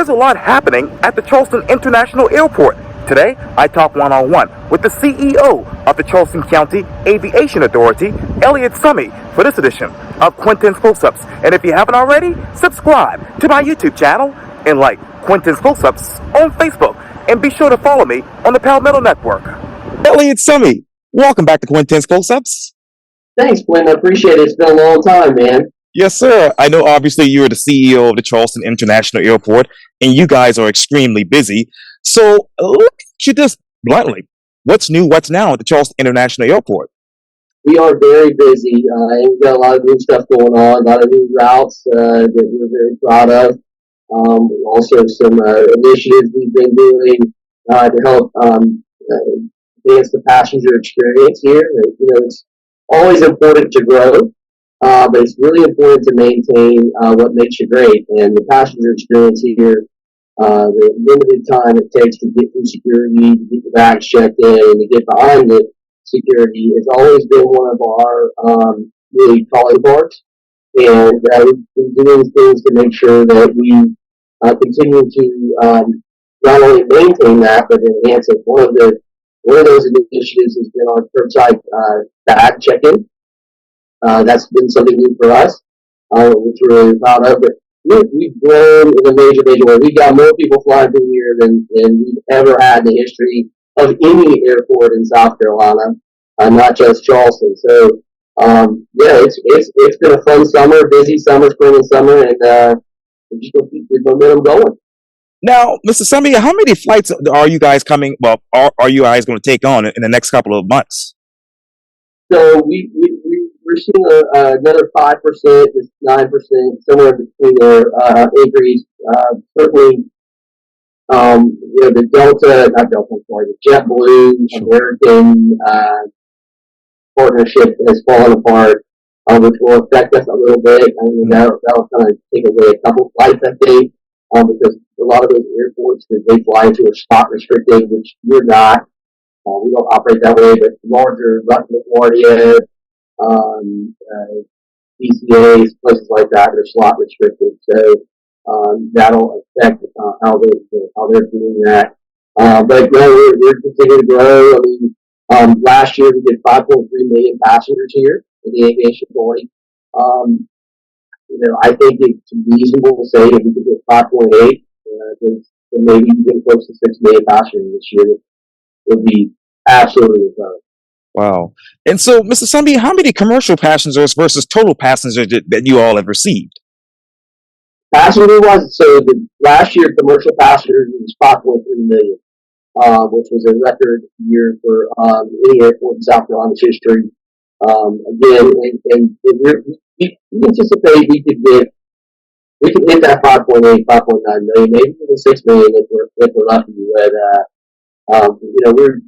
There's a lot happening at the Charleston International Airport. Today, I talk one-on-one with the CEO of the Charleston County Aviation Authority, Elliott Summey, for this edition of Quintin's Close-Ups. And if you haven't already, subscribe to my YouTube channel and like Quintin's Close-Ups on Facebook. And be sure to follow me on the Palmetto Network. Elliott Summey, welcome back to Quintin's Close-Ups. Thanks, Quinn. I appreciate it. It's been a long time, man. Yes, sir. I know obviously you're the CEO of the Charleston International Airport, and you guys are extremely busy. So look at you just bluntly. What's new, what's now at the Charleston International Airport? We are very busy. We've got a lot of new stuff going on, a lot of new routes that we're very proud of. Also some initiatives we've been doing to help advance the passenger experience here. It's always important to grow. But it's really important to maintain what makes you great. And the passenger experience here, the limited time it takes to get through security, to get the bags checked in, and to get behind the security has always been one of our really calling cards. And we've been doing things to make sure that we continue to not only maintain that, but enhance it. One of those initiatives has been our curbside bag check-in. That's been something new for us, which we're really proud of. But we've grown in a major way. We've got more people flying through here than we've ever had in the history of any airport in South Carolina, not just Charleston. So, it's been a fun summer, busy summer, spring and summer, and we're just going to keep the momentum going. Now, Mr. Summey, how many flights are you guys coming? Well, are you guys going to take on in the next couple of months? So we're seeing another 5%, 9%, somewhere between there increase. Certainly, the the JetBlue American partnership has fallen apart, which will affect us a little bit. I mean, that'll kind of take away a couple flights, I think, because a lot of those airports that they fly into are spot restricted, which we're not. We don't operate that way, but larger, LaGuardia, DCAs, places like that are slot restricted. So that'll affect how they're doing that. But we're continuing to grow. I mean, last year we did 5.3 million passengers here in the aviation authority. I think it's reasonable to say that we could get 5.8, then maybe even close to 6 million passengers this year. Would be absolutely incredible. Wow. And so, Mr. Summey, how many commercial passengers versus total passengers that you all have received? Passenger-wise, so last year commercial passengers was 5.3 million, which was a record year for any airport in South Carolina's history. Again, and we anticipate we could hit that 5.8, 5.9 million, maybe even 6 million if we're lucky. But we're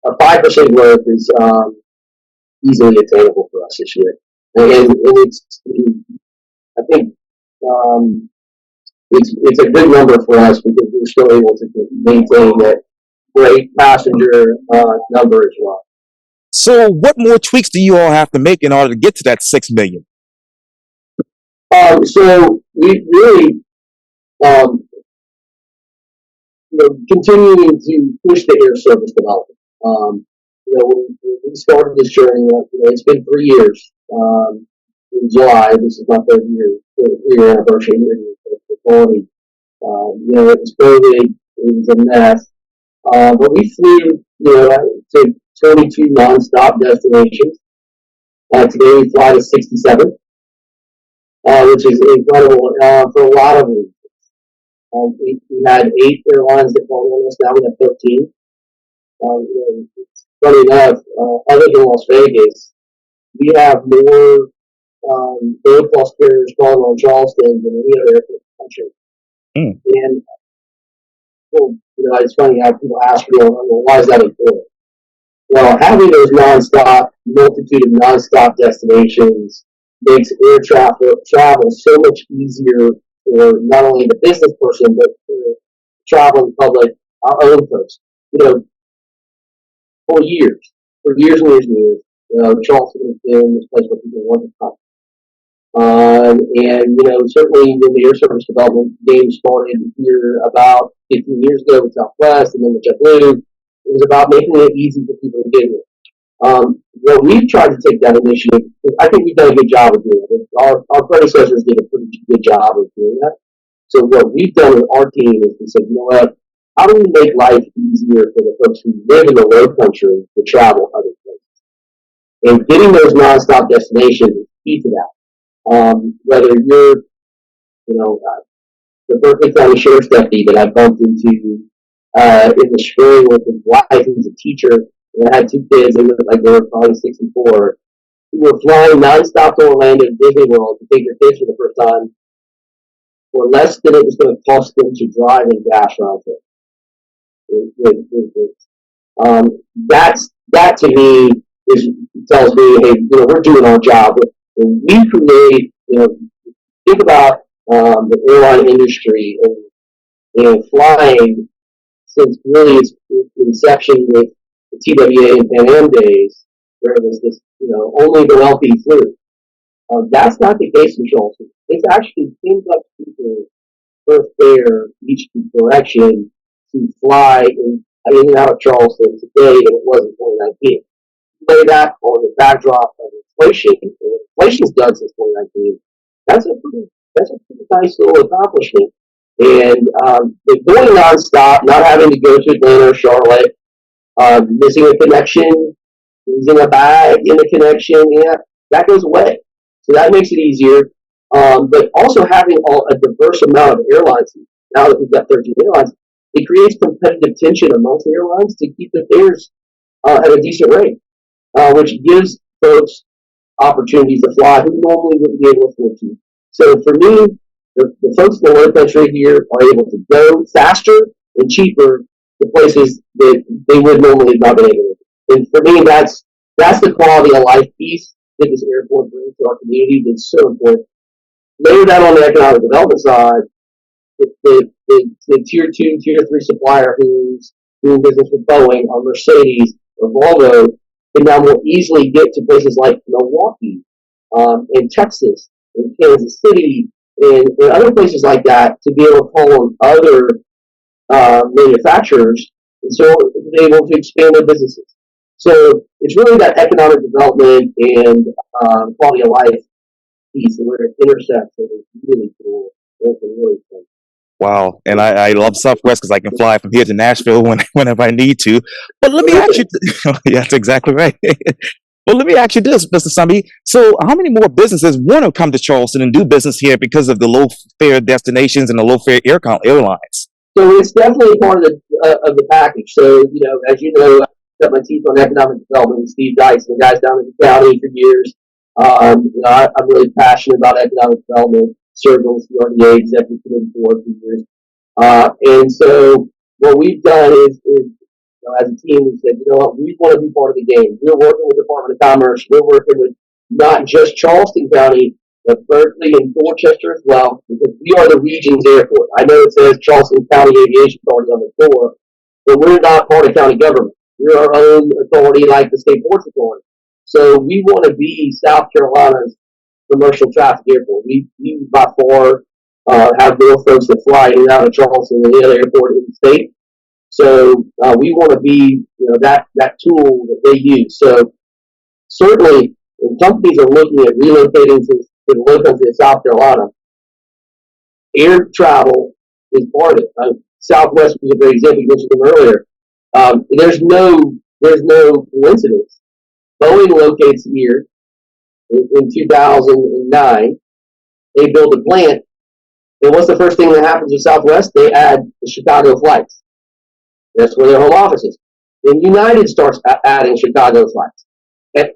a 5% growth is easily attainable for us this year, and I think it's a good number for us because we're still able to maintain that great passenger number as well. So, what more tweaks do you all have to make in order to get to that 6 million? So we really continuing to push the air service development. When we started this journey, it's been 3 years. In July, this is my third year, 3-year anniversary here with the authority. It was COVID, it was a mess. But we flew, to 22 non-stop destinations. Today we fly to 67, which is incredible for a lot of reasons. We had 8 airlines that called on us. Now we have 13. It's funny enough, other than Las Vegas, we have more low-cost carriers calling on Charleston than any other airport in the country. And it's funny how people ask me, why is that important? Well, having those multitude of non-stop destinations makes air travel so much easier for not only the business person, but for the traveling public, our own folks. For years and years and years, Charleston has been this place where people want to come. And, certainly when the air service development game started here about 15 years ago with Southwest and then with JetBlue, it was about making it easy for people to get here. Well, we've tried to take that initiative. I think we've done a good job of doing it. Our predecessors did a pretty good job of doing that. So what we've done with our team is we said, you know what? How do we make life easier for the folks who live in the low country to travel other places? And getting those nonstop destinations is key to that. Whether you're, the Berkeley County Sheriff's deputy that I bumped into in the spring with his wife, who's a teacher, and I had two kids, they looked like they were probably 64, who were flying nonstop to Orlando Disney World to take their kids for the first time for less than it was going to cost them to drive and gas around it. That to me tells me, hey, we're doing our job. When we create, think about the airline industry and flying since really its inception with the TWA and Pan Am days, where it was this, only the wealthy flew. That's not the case in Charleston. It's actually things like people per fare each direction to fly in and out of Charleston today than it was in 2019. Lay that on the backdrop of inflation, and what inflation's done since 2019, that's a pretty nice little accomplishment. And going nonstop, not having to go to Atlanta or Charlotte, missing a connection, losing a bag in the connection, that goes away. So that makes it easier. But also having a diverse amount of airlines, now that we've got 13 airlines, it creates competitive tension amongst the airlines to keep the fares at a decent rate, which gives folks opportunities to fly who normally wouldn't be able to afford to. So for me, the folks in the low country here are able to go faster and cheaper to places that they would normally not be able to. And for me, that's the quality of life piece that this airport brings to our community that's so important. Later that on the economic development side, the tier 2, tier 3 supplier who's doing business with Boeing or Mercedes or Volvo can now more easily get to places like Milwaukee, and Texas, and Kansas City, and other places like that to be able to call on other manufacturers, and so they're able to expand their businesses. So it's really that economic development and quality of life piece where it intersects, and it's really cool. It's really fun. Wow, and I love Southwest because I can fly from here to Nashville whenever I need to. But let me ask you, yeah, that's exactly right. Well, let me ask you this, Mr. Summey. So, how many more businesses want to come to Charleston and do business here because of the low fare destinations and the low fare airlines? So it's definitely part of the package. So as you know, I cut my teeth on economic development with Steve Dykes and the guys down in the county for years. I'm really passionate about economic development. Served on the CRDA executive committee board for years. And so what we've done is as a team, we said, we want to be part of the game. We're working with the Department of Commerce. We're working with not just Charleston County, but Berkeley and Dorchester as well, because we are the region's airport. I know it says Charleston County Aviation Authority on the door, but we're not part of county government. We're our own authority like the State Ports Authority. So we want to be South Carolina's commercial traffic airport. We by far have more folks that fly in and out of Charleston than any other airport in the state. So we want to be that tool that they use. So certainly, when companies are looking at relocating to the low country of South Carolina, air travel is part of it. Southwest was a great example. You mentioned them earlier. There's no coincidence. Boeing locates here in 2009. They build a plant, and what's the first thing that happens with Southwest? They add the Chicago flights. That's where their home office is. Then United starts adding Chicago flights. And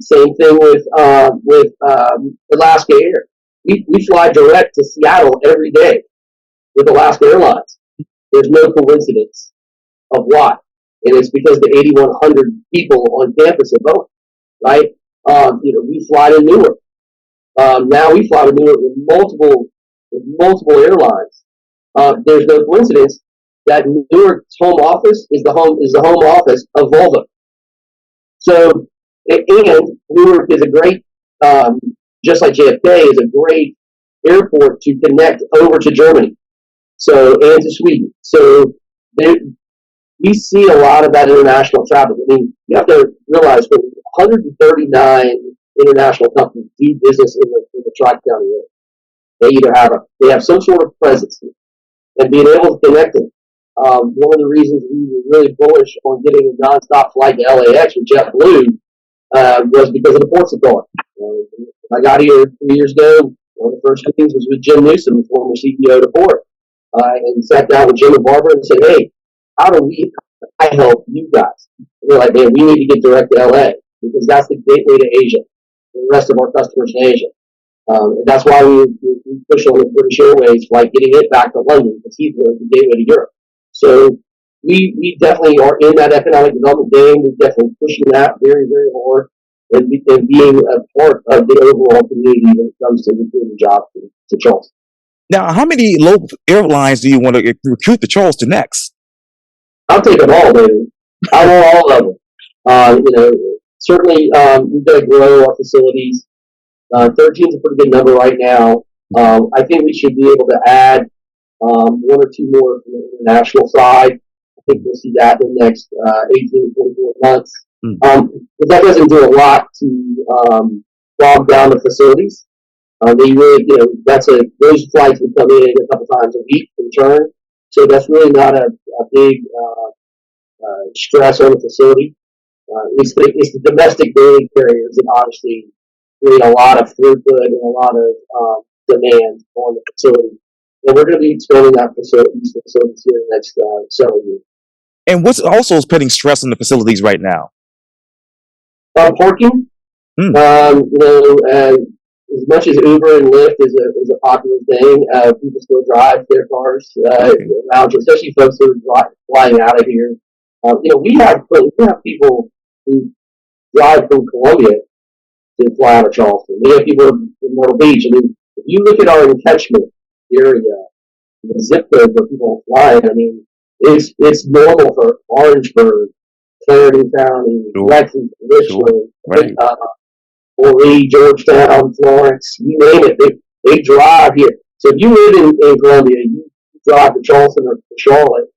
same thing with Alaska Air. We fly direct to Seattle every day with Alaska Airlines. There's no coincidence of why. And it's because the 8,100 people on campus at Boeing, right? We fly to Newark. Now we fly to Newark with multiple airlines. There's no coincidence that Newark's home office is the home office of Volvo. So, and Newark is a great just like JFK, is a great airport to connect over to Germany, and to Sweden. So we see a lot of that international traffic. I mean, you have to realize that 139 international companies do business in the Tri-County area. They have some sort of presence here, and being able to connect them. One of the reasons we were really bullish on getting a nonstop flight to LAX with JetBlue was because of the ports authority. I got here 3 years ago. One of the first meetings was with Jim Newsom, the former CEO of the port, and sat down with Jim and Barbara and said, "Hey, how do I help you guys?" And they're like, "Man, we need to get direct to LA because that's the gateway to Asia. The rest of our customers in Asia." And that's why we push on the British Airways flight, getting it back to London, because he's the gateway to Europe. So we definitely are in that economic development game. We're definitely pushing that very, very hard, and being a part of the overall community when it comes to recruiting jobs to Charleston. Now, how many local airlines do you want to recruit to Charleston next? I'll take them all, baby. I want all of them. Certainly we've got to grow our facilities. 13 is a pretty good number right now. I think we should be able to add one or two more from the international side. I think we'll see that in the next 18 to 24 months. But that doesn't do a lot to bog down the facilities. They really, those flights would come in a couple times a week in return. So that's really not a big stress on the facility. It's the domestic daily carriers that obviously create a lot of throughput and a lot of demand on the facility. And we're going to be expanding these facilities here in the next several years. And what's also putting stress on the facilities right now? Parking. As much as Uber and Lyft is a popular thing, people still drive their cars around, especially folks who are flying out of here. We have people who drive from Columbia to fly out of Charleston. We have people in Myrtle Beach. I mean, if you look at our catchment area, the zip code where people are flying, I mean, it's normal for Orangeburg, Clarendon County, Lexington, Richland, Lee, Georgetown, Florence, you name it. They drive here. So if you live in Columbia, you drive to Charleston or to Charlotte,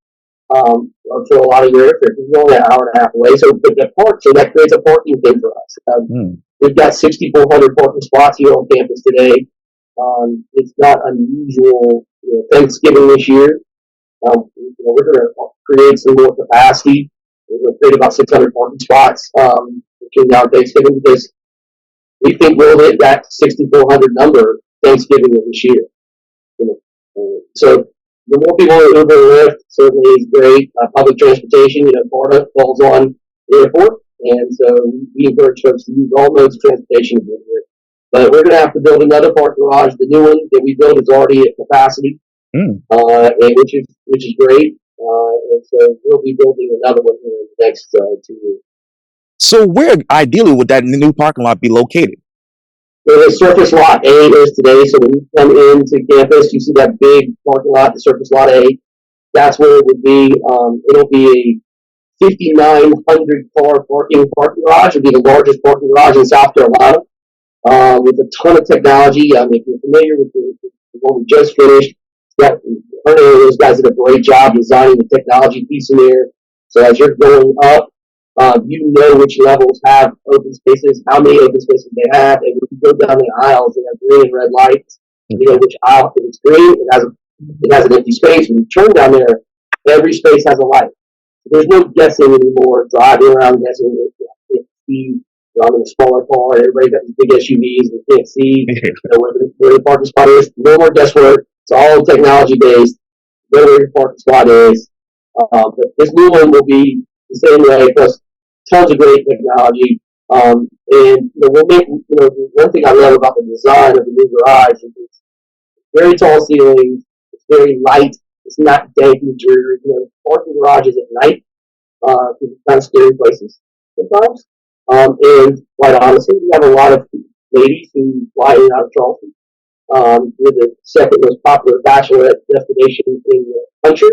for a lot of your airfare. You're only an hour and a half away. So that creates a parking thing for us. We've got 6,400 parking spots here on campus today. It's not unusual. Thanksgiving this year, we're going to create some more capacity. We're going to create about 600 parking spots between now and Thanksgiving, because we think we'll hit that 6,400 number Thanksgiving of this year. So the more people Uber and Lyft certainly is great. Public transportation, Florida falls on the airport, and so we encourage folks to use all modes of transportation here. But we're going to have to build another park garage. The new one that we built is already at capacity, which is great. And so we'll be building another one here in the next 2 years. So where ideally would that new parking lot be located? The surface lot A is today. So when you come into campus, you see that big parking lot, the surface lot A. That's where it would be. It'll be a 5,900 car parking garage. It'll be the largest parking garage in South Carolina, with a ton of technology. If you're familiar with the one we just finished, those guys did a great job designing the technology piece in there. So as you're going up, you know which levels have open spaces, how many open spaces they have, and when you go down the aisles, they have green and red lights. You know which aisle, if it's green, it has an empty space. When you turn down there, every space has a light. So there's no guessing anymore, driving around guessing. I'm in a smaller car, and everybody got these big SUVs and can't see where the parking spot is. No more guesswork. It's all technology based. Know where your parking spot is. But this new one will be the same way, plus tons of great technology. And we'll make one thing I love about the design of the new garage is it's very tall ceilings. It's very light. It's not dank and dreary. Parking garages at night can be kind of scary places sometimes. And quite honestly, we have a lot of ladies who fly in and out of Charleston. We're the second most popular bachelorette destination in the country.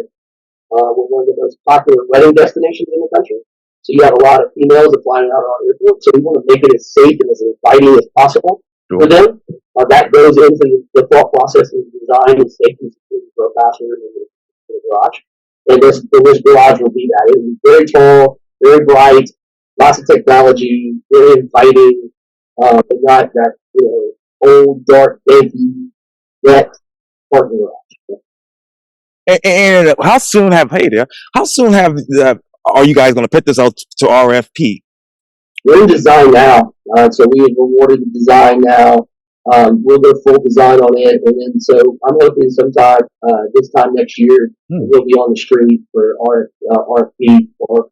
We're one of the most popular wedding destinations in the country. So you have a lot of females that fly out of our airport. So we want to make it as safe and as inviting as possible. For them, that goes into the thought process of design and safety and security for a passenger in the garage. And this garage will be that. It will be very tall, very bright, lots of technology, very inviting, but not that old, dark, dinky, wet parking garage. And how soon have hey there? How soon have are you guys going to put this out to RFP? We're in design now, so we have awarded the design now. We'll go full design on it, and then so I'm hoping sometime this time next year we'll be on the street for RFP for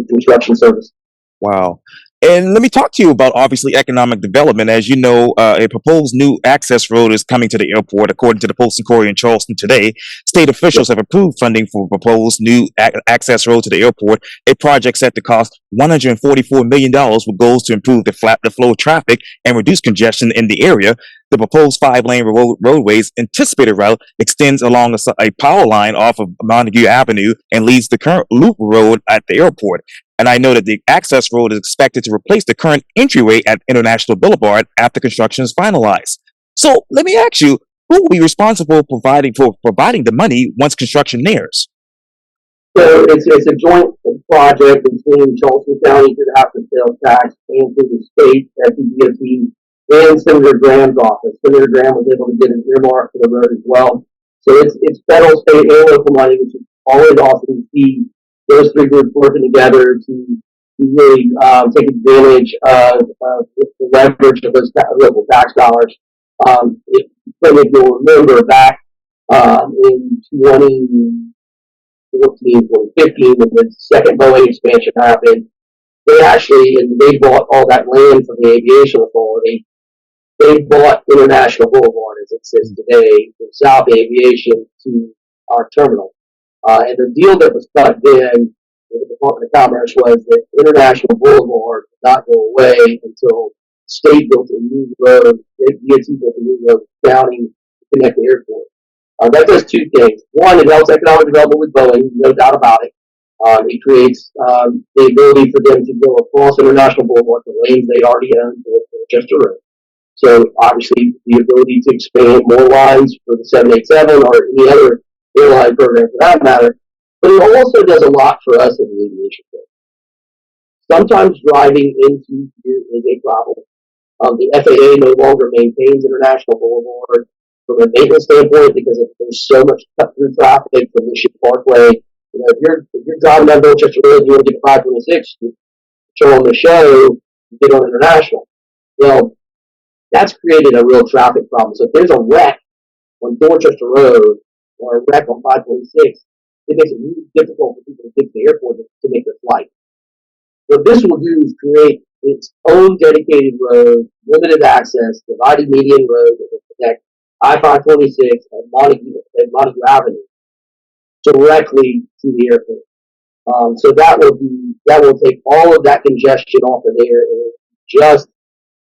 construction service. Wow. And let me talk to you about obviously economic development. As you know, a proposed new access road is coming to the airport, according to the Post and Courier in Charleston today. State officials have approved funding for a proposed new access road to the airport, a project set to cost $144 million with goals to improve the flow of traffic and reduce congestion in the area. The proposed 5-lane roadway's anticipated route extends along a power line off of Montague Avenue and leads the current loop road at the airport. And I know that the access road is expected to replace the current entryway at International Boulevard after construction is finalized. So let me ask you, who will be responsible for providing the money once construction nears? So it's a joint project between Charleston County through the House of Sales Tax and through the state at the DOT and Senator Graham's office. Senator Graham was able to get an earmark for the road as well. So it's federal, state, and local money, which is always awesome to see those three groups working together to really take advantage of the leverage of those local tax dollars. If you'll remember back in 2014, 2015, when the second Boeing expansion happened, they bought all that land from the Aviation Authority. They bought International Boulevard, as it says today, from South Aviation to our terminal. And the deal that was cut then with the Department of Commerce was that International Boulevard would not go away until the state built a new road, DOT built a new road county to connect the airport. That does two things. One, it helps economic development with Boeing, no doubt about it. It creates the ability for them to go across International Boulevard, the lanes they already own for Chester Road. So obviously the ability to expand more lines for the 787 or any other airline program for that matter. But it also does a lot for us in the aviation field. Sometimes driving into here is a problem. The FAA no longer maintains International Boulevard from a maintenance standpoint because there's so much cut-through traffic from the Ship Parkway. If you're driving down Dorchester Road, you want to get to 526, you show on the show, you get on International. Well, that's created a real traffic problem. So if there's a wreck on Dorchester Road or a wreck on 526, it makes it really difficult for people to get to the airport to make their flight. What this will do is create its own dedicated road, limited access, divided median road that will connect I-526 and Montague Avenue directly to the airport. So that will take all of that congestion off of there and just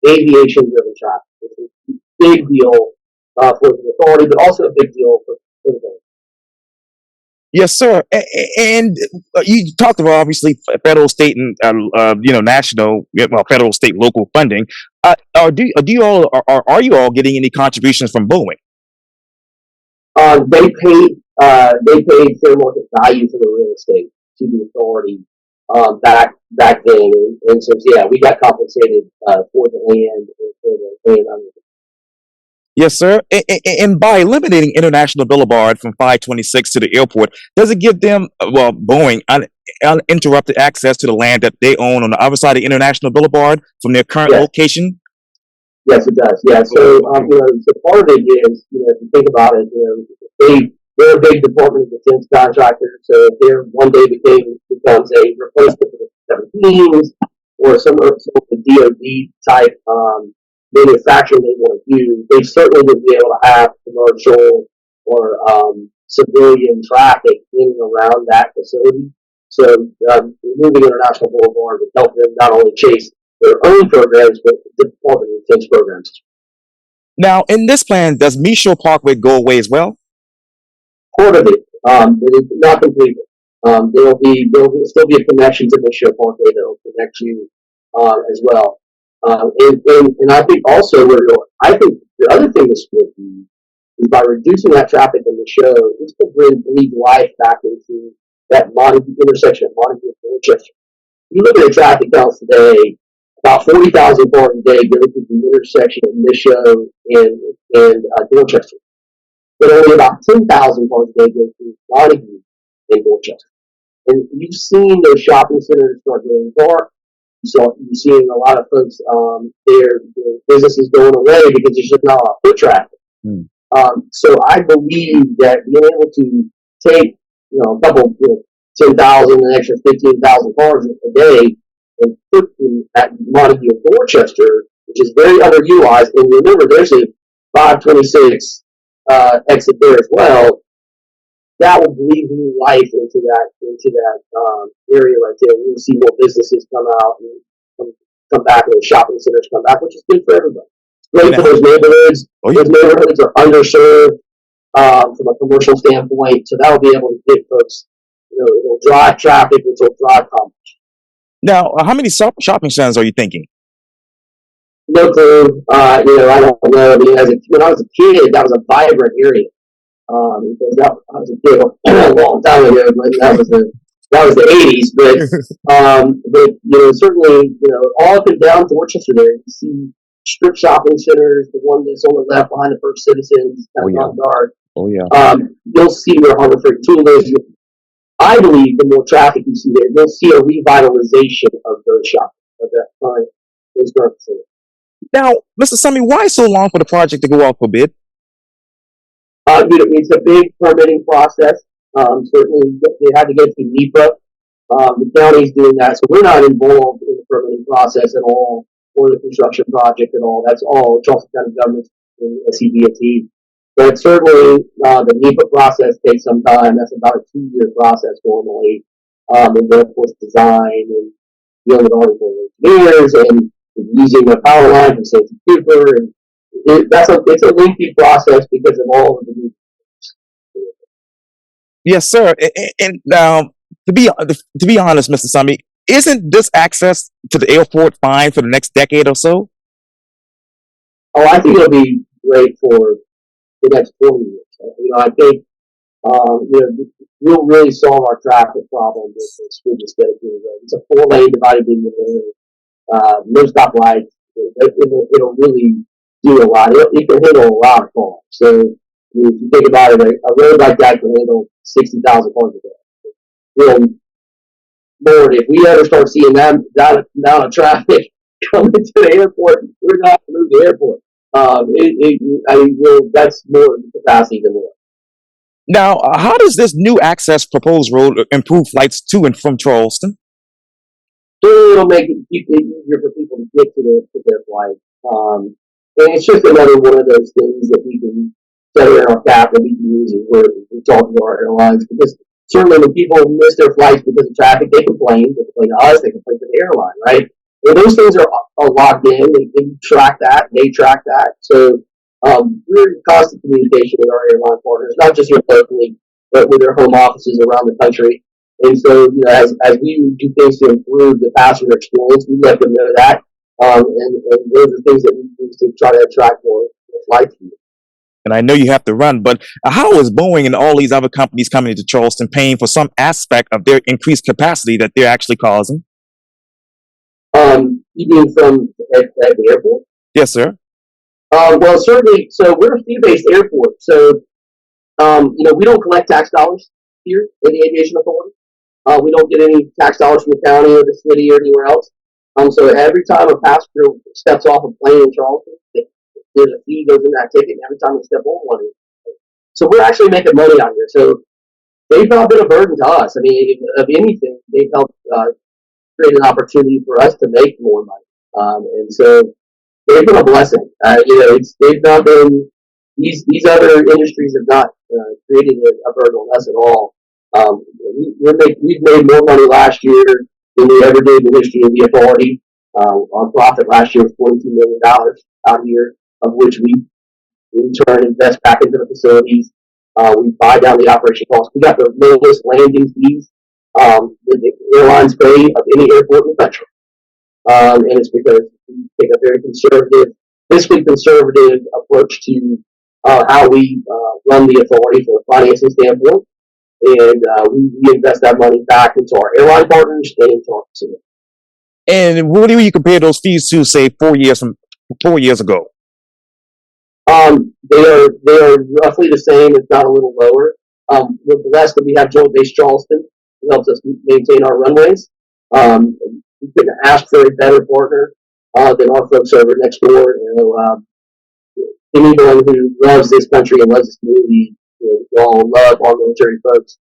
aviation-driven traffic, which is a big deal for the authority, but also a big deal for the government. Yes, sir. And you talked about obviously federal, state, and national, well, federal, state, local funding. Are you all getting any contributions from Boeing? They paid fair market value for the real estate to the authority back then, and so yeah, we got compensated for the land and for the land under. Yes, sir. And by eliminating International Boulevard from 526 to the airport, does it give them, Boeing, uninterrupted access to the land that they own on the other side of International Boulevard from their current location? Yes, it does. Yeah. So, so part of it is, if you think about it, they're a big Department of Defense contractor. So if they one day becomes a replacement for the 17s or some of the DoD type manufacturing they want to do, they certainly would be able to have commercial or civilian traffic in and around that facility. So removing International Boulevard would help them not only chase their own programs, but the Department of Defense programs. Now, in this plan, does Michaud Parkway go away as well? Part of it, not completely. There'll still be a connection to Michaud Parkway that will connect you as well. And I think also I think the other thing that's good is by reducing that traffic in the show, it's going to breathe life back into that Montague intersection of Montague and Dorchester. You look at the traffic counts today, about 40,000 cars a day go through the intersection of Michaud and Dorchester. But only about 10,000 cars a day go through Montague and Dorchester. And you've seen those shopping centers start going dark. You're seeing a lot of folks, their businesses going away because there's just not a lot of foot traffic. So I believe that being able to take, a couple, 10,000, an extra 15,000 cars a day and put them at Montague and Dorchester, which is very underutilized. And remember, there's a 526 exit there as well. That will breathe new life into that area right there. We'll see more businesses come out and come back, and the shopping centers come back, which is good for everybody. It's great for those neighborhoods. Those neighborhoods are underserved from a commercial standpoint, so that will be able to get folks. It'll drive traffic, which will drive commerce. Now, how many shopping centers are you thinking? No clue. I don't know. I mean, when I was a kid, that was a vibrant area. Because I was a kid a long time ago, but that was the 80s. But certainly, all up and down Dorchester there, you see strip shopping centers, the one that's on the left behind the First Citizens, kind of dark. Oh yeah. You'll see where Harbor Freight Tool is. I believe the more traffic you see there, you'll see a revitalization of those those current facilities. Now, Mr. Summey, why so long for the project to go out for bid? It's a big permitting process. Certainly, they had to go through NEPA. The county's doing that, so we're not involved in the permitting process at all, or the construction project at all. That's all Charleston County government and SCDOT. But certainly, the NEPA process takes some time. That's about a 2-year process normally. And then, of course, design and dealing with all the engineers and using the power line from St. Cooper. And it's a lengthy process because of all of the new. Yes, sir. And to be honest, Mr. Summey, isn't this access to the airport fine for the next decade or so? Oh, I think it'll be great for the next 20 years. I think we'll really solve our traffic problem with this dedicated road. It's a 4-lane divided into the no stoplights. It'll really do a lot. It can handle a lot of cars. So if you think about it, a road like that can handle 60,000 cars a day. Lord, if we ever start seeing that amount of traffic coming to the airport, we're not going to move the airport. That's more capacity than more. Now, how does this new access proposed road improve flights to and from Charleston? It'll make it easier for people to get to their flight. And it's just another one of those things that we can set in our cap that we can use as we're talking to our airlines. Because certainly when people miss their flights because of traffic, they complain. They complain to us. They complain to the airline, right? Well, those things are locked in. They track that. They track that. So we're in constant communication with our airline partners, not just here locally, but with their home offices around the country. And so, as we do things to improve the passenger experience, we let them know that. And those are things that we use to try to attract more flights. And I know you have to run, but how is Boeing and all these other companies coming into Charleston paying for some aspect of their increased capacity that they're actually causing? You mean at the airport? Yes, sir. Well, certainly. So we're a fee-based airport. So, we don't collect tax dollars here in the Aviation Authority. We don't get any tax dollars from the county or the city or anywhere else. So every time a passenger steps off a plane in Charleston, there's a fee goes in that ticket, and every time we step on one. So we're actually making money out here. So they've not been a burden to us. I mean, if anything, they've helped create an opportunity for us to make more money. And so they've been a blessing. They've not been, these other industries have not created a burden on us at all. We've made more money last year than we ever did in the history of the authority. Our profit last year was $42 million out here, of which we in turn invest back into the facilities. We buy down the operation costs. We got the lowest landing fees the airlines pay of any airport in the country. and it's because we take a very fiscally conservative approach to how we run the authority from a financing standpoint, and we invest that money back into our airline partners and into our consumers. And what do you compare those fees to, say, 4 years ago? They are roughly the same, if not a little lower. We're blessed that we have Joint Base Charleston, who helps us maintain our runways. We couldn't ask for a better partner than our folks over next door. Anyone who loves this country and loves this community, we all love our military folks,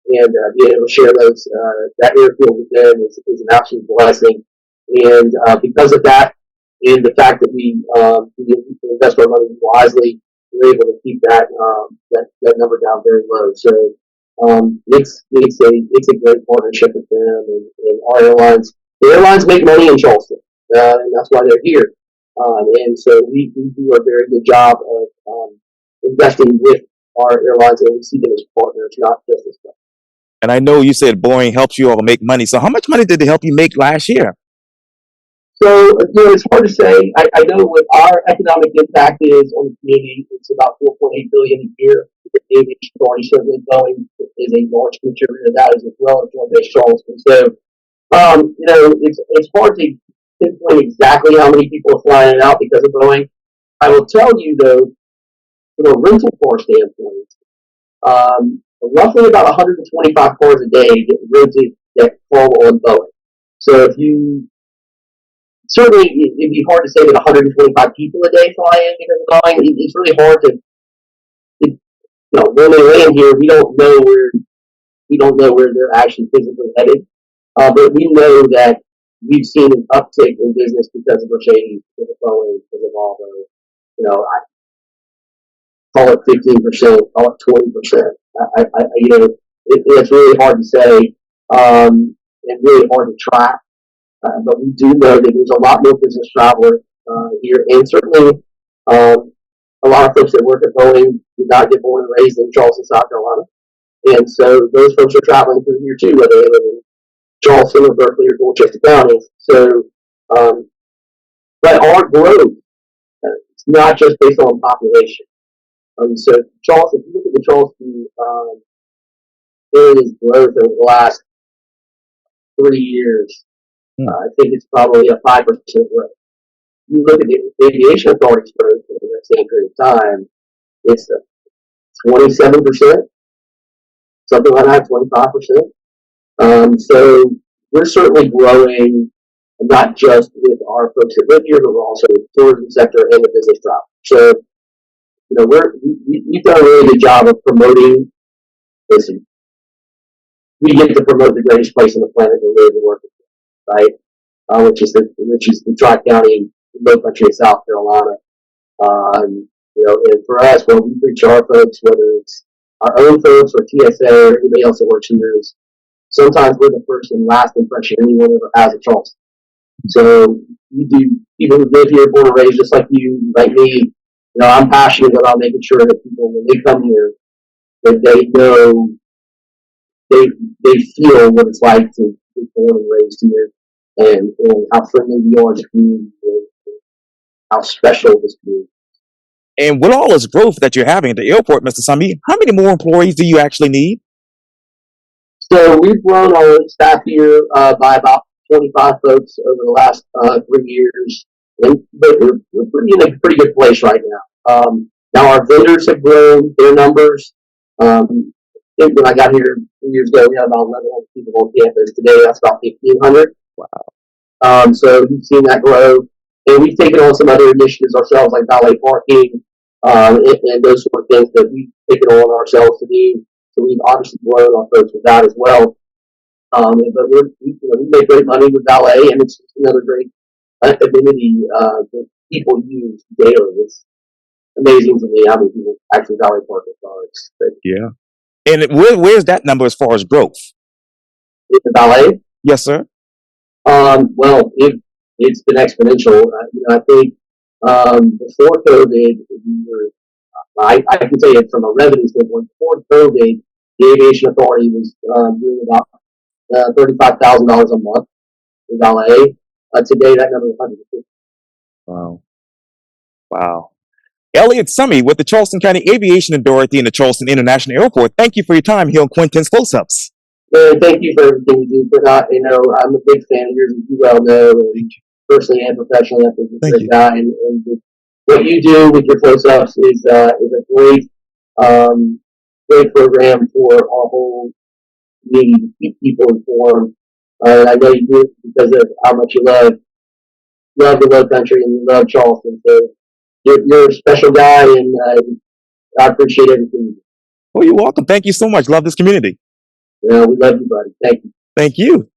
and being able to share that airfield with them is an absolute blessing. And because of that, and the fact that we invest our money wisely, we're able to keep that number down very low. So it's a great partnership with them, and our airlines. The airlines make money in Charleston, and that's why they're here. And so we do a very good job of investing with our airlines, and we see them as partners, not just as partners. And I know you said Boeing helps you all make money. So how much money did they help you make last year? So, it's hard to say. I know what our economic impact is on the community. It's about $4.8 billion a year. The Aviation Authority, certainly Boeing is a large contributor to that as well as Joint Base Charleston. So, it's hard to pinpoint exactly how many people are flying out because of Boeing. I will tell you though, from a rental car standpoint, roughly about 125 cars a day get rented that fall on Boeing. So certainly it'd be hard to say that 125 people a day fly in because of Boeing. It's really hard to when they land here, we don't know where they're actually physically headed. But we know that we've seen an uptick in business because of Mercedes, because of Boeing, because of Volvo. I call it 15%, call it 20%. It's really hard to say, and really hard to track. But we do know that there's a lot more business traveler here, and certainly a lot of folks that work at Boeing did not get born and raised in Charleston, South Carolina, and so those folks are traveling through here too, whether they live in Charleston or Berkeley or Dorchester counties. So, but our growth it's not just based on population. So Charleston, if you look at the Charleston area's growth over the last 3 years, I think it's probably a 5% growth. You look at the Aviation Authority's growth over that same period of time, it's 27%, something like that, 25%. So we're certainly growing, not just with our folks that live here, but we're also with the tourism sector and the business travel. So, we've done a really good job of promoting. Listen, we get to promote the greatest place on the planet to live and work, right? Which is the Tri-County Low Country of South Carolina. And for us, when we reach our folks, whether it's our own folks or TSA or anybody else that works here, sometimes we're the first and last impression anyone ever has of Charleston. So we do, people who live here, born and raised, just like you, like me, I'm passionate about making sure that people, when they come here, that they know, they feel what it's like to be born and raised here, and how friendly we are as a community, and how special this community is. And with all this growth that you're having at the airport, Mr. Summey, how many more employees do you actually need? So we've grown our staff here by about 25 folks over the last 3 years, but we're in a pretty good place right now. Now our vendors have grown their numbers. When I got here 3 years ago, we had about 1,100 people on campus. Today, that's about 1,500. Wow. So we've seen that grow, and we've taken on some other initiatives ourselves, like valet parking, and those sort of things that we've taken on ourselves to do. So we've obviously grown our folks with that as well. But we make great money with valet, and it's another great amenity that people use daily. It's amazing to me how many people actually valet park their cars. Yeah. And where's that number as far as growth? With the valet? Yes, sir. Well, it's been exponential. I think before COVID, I can tell you from a revenue standpoint, before COVID, the Aviation Authority was doing about $35,000 a month in valet. Today, that number is 150. Wow. Wow. Elliott Summey with the Charleston County Aviation Authority and the Charleston International Airport. Thank you for your time here on Quintin's Close-Ups. Thank you for everything you do. But I'm a big fan of yours, as you well know, and personally and professionally, I think you're a great guy. And what you do with your close-ups is a great, great program for our whole community to keep people informed. And I know you do it because of how much you love the Low Country and you love Charleston. So you're a special guy, and I appreciate everything you do. Well, you're welcome. Thank you so much. Love this community. We love you, buddy. Thank you. Thank you.